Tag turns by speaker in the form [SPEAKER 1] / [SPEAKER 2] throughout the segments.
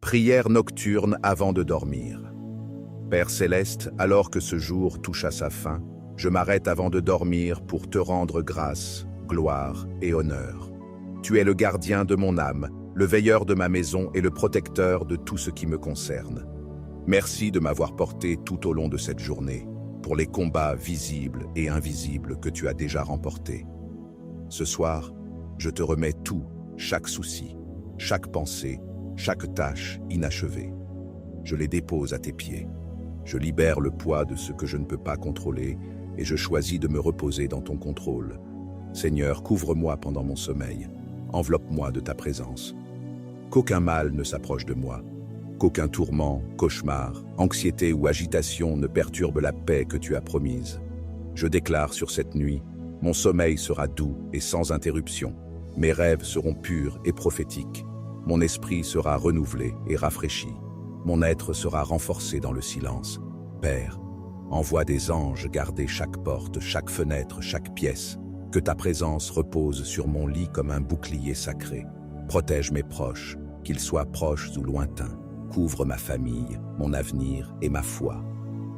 [SPEAKER 1] Prière nocturne avant de dormir. Père céleste, alors que ce jour touche à sa fin, je m'arrête avant de dormir pour te rendre grâce, gloire et honneur. Tu es le gardien de mon âme, le veilleur de ma maison et le protecteur de tout ce qui me concerne. Merci de m'avoir porté tout au long de cette journée, pour les combats visibles et invisibles que tu as déjà remportés. Ce soir, je te remets tout, chaque souci, chaque pensée, chaque tâche inachevée. Je les dépose à tes pieds. Je libère le poids de ce que je ne peux pas contrôler et je choisis de me reposer dans ton contrôle. Seigneur, couvre-moi pendant mon sommeil. Enveloppe-moi de ta présence. Qu'aucun mal ne s'approche de moi. Qu'aucun tourment, cauchemar, anxiété ou agitation ne perturbe la paix que tu as promise. Je déclare sur cette nuit, mon sommeil sera doux et sans interruption. Mes rêves seront purs et prophétiques. Mon esprit sera renouvelé et rafraîchi. Mon être sera renforcé dans le silence. Père, envoie des anges garder chaque porte, chaque fenêtre, chaque pièce. Que ta présence repose sur mon lit comme un bouclier sacré. Protège mes proches, qu'ils soient proches ou lointains. Couvre ma famille, mon avenir et ma foi.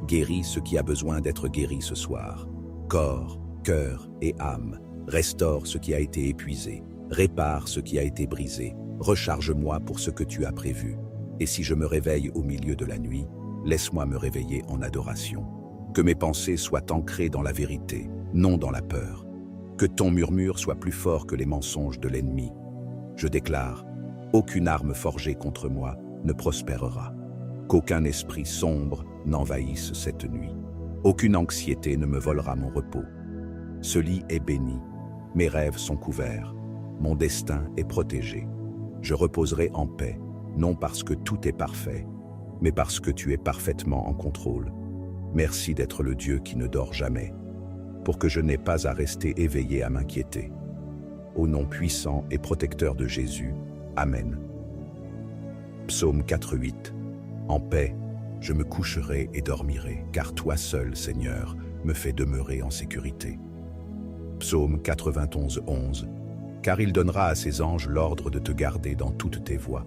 [SPEAKER 1] Guéris ce qui a besoin d'être guéri ce soir. Corps, cœur et âme. Restaure ce qui a été épuisé. Répare ce qui a été brisé. Recharge-moi pour ce que tu as prévu. Et si je me réveille au milieu de la nuit, laisse-moi me réveiller en adoration. Que mes pensées soient ancrées dans la vérité, non dans la peur. Que ton murmure soit plus fort que les mensonges de l'ennemi. Je déclare, aucune arme forgée contre moi ne prospérera. Qu'aucun esprit sombre n'envahisse cette nuit. Aucune anxiété ne me volera mon repos. Ce lit est béni. Mes rêves sont couverts. Mon destin est protégé. Je reposerai en paix, non parce que tout est parfait, mais parce que tu es parfaitement en contrôle. Merci d'être le Dieu qui ne dort jamais, pour que je n'ai pas à rester éveillé à m'inquiéter. Au nom puissant et protecteur de Jésus, Amen. Psaume 4:8. En paix, je me coucherai et dormirai, car toi seul, Seigneur, me fais demeurer en sécurité. Psaume 91:11. Car il donnera à ses anges l'ordre de te garder dans toutes tes voies.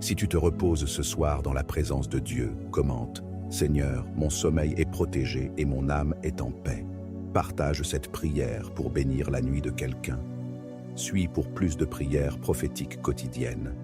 [SPEAKER 1] Si tu te reposes ce soir dans la présence de Dieu, commente, Seigneur, mon sommeil est protégé et mon âme est en paix. Partage cette prière pour bénir la nuit de quelqu'un. Suis pour plus de prières prophétiques quotidiennes.